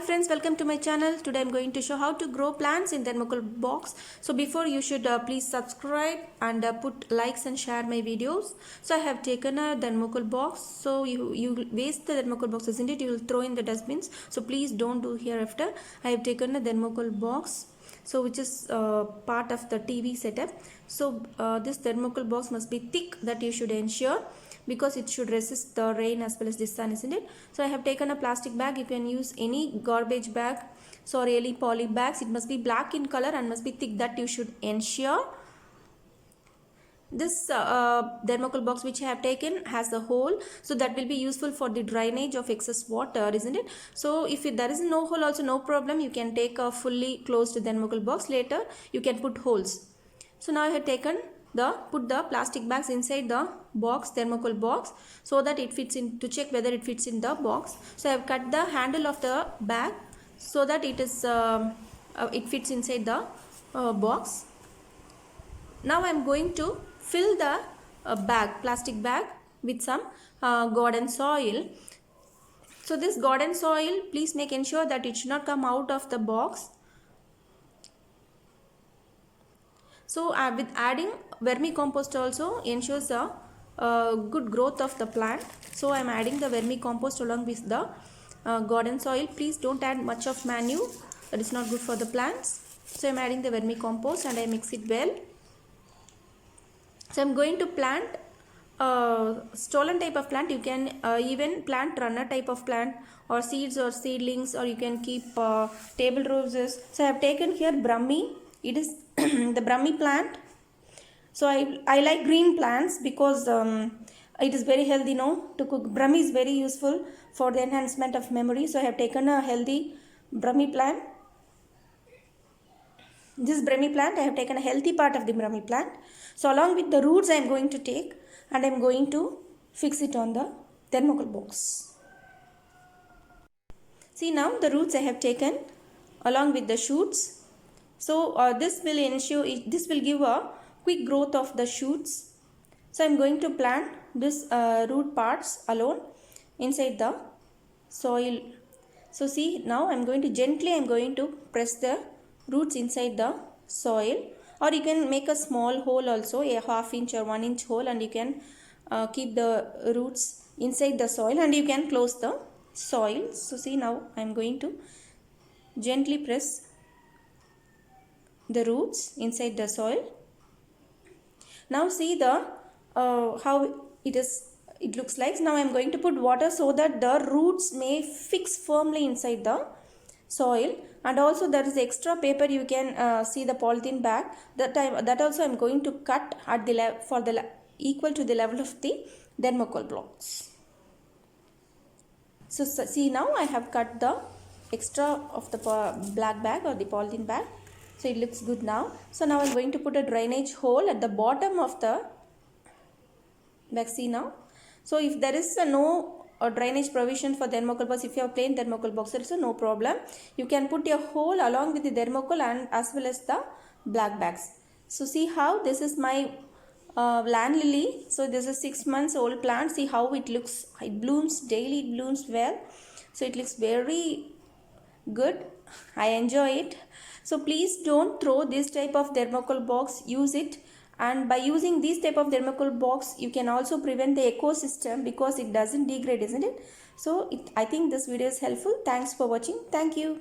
friends, welcome to my channel. Today I'm going to show how to grow plants in thermocol box. So before you should please subscribe and put likes and share my videos. So I have taken a thermocol box. So you waste the thermocol box, isn't it? You will throw in the dustbins. So please don't do hereafter. I have taken a thermocol box, so which is part of the TV setup. So this thermocol box must be thick, that you should ensure, because it should resist the rain as well as the sun, isn't it? So I have taken a plastic bag. You can use any garbage bag, so really poly bags. It must be black in color and must be thick, that you should ensure. This thermocol box which I have taken has a hole, so that will be useful for the drainage of excess water, isn't it? So if there is no hole also, no problem, you can take a fully closed thermocol box. Later you can put holes. So now I have taken put the plastic bags inside the box, thermocol box, so that it fits in, to check whether it fits in the box. So I have cut the handle of the bag so that it fits inside the box. Now I am going to fill the plastic bag with some garden soil. So this garden soil, please make ensure that it should not come out of the box. So with adding vermicompost also ensures a good growth of the plant. So I am adding the vermicompost along with the garden soil. Please don't add much of manure, that is not good for the plants. So I am adding the vermicompost and I mix it well. So I am going to plant stolon type of plant. You can even plant runner type of plant, or seeds or seedlings, or you can keep table roses. So I have taken here Brahmi. It is the Brahmi plant. So I like green plants because it is very healthy, to cook. Brahmi is very useful for the enhancement of memory. So I have taken a healthy Brahmi plant. This Brahmi plant, I have taken a healthy part of the Brahmi plant. So along with the roots I am going to take, and I am going to fix it on the thermocol box. See, now the roots I have taken along with the shoots. So this will ensure, this will give a quick growth of the shoots. So I am going to plant this root parts alone inside the soil. So see, now I am going to press the roots inside the soil, or you can make a small hole also, a ½ inch or 1 inch hole, and you can keep the roots inside the soil, and you can close the soil. So see, now I am going to gently press the roots inside the soil. Now see the how it looks like. Now I am going to put water so that the roots may fix firmly inside the soil. And also there is extra paper, you can see the polythene bag, that also I am going to cut at the equal to the level of the thermocol blocks. So see, now I have cut the extra of the black bag or the polythene bag. So it looks good now. So now I am going to put a drainage hole at the bottom of the bag. See now. So if there is no drainage provision for thermocol box, if you have plain thermocol box, there is no problem. You can put a hole along with the thermocol and as well as the black bags. So see how this is my land lily. So this is 6 months old plant. See how it looks. It blooms daily. It blooms well. So it looks very good. I enjoy it. So please don't throw this type of thermocol box. Use it. And by using this type of thermocol box, you can also prevent the ecosystem, because it doesn't degrade, isn't it? So I think this video is helpful. Thanks for watching. Thank you.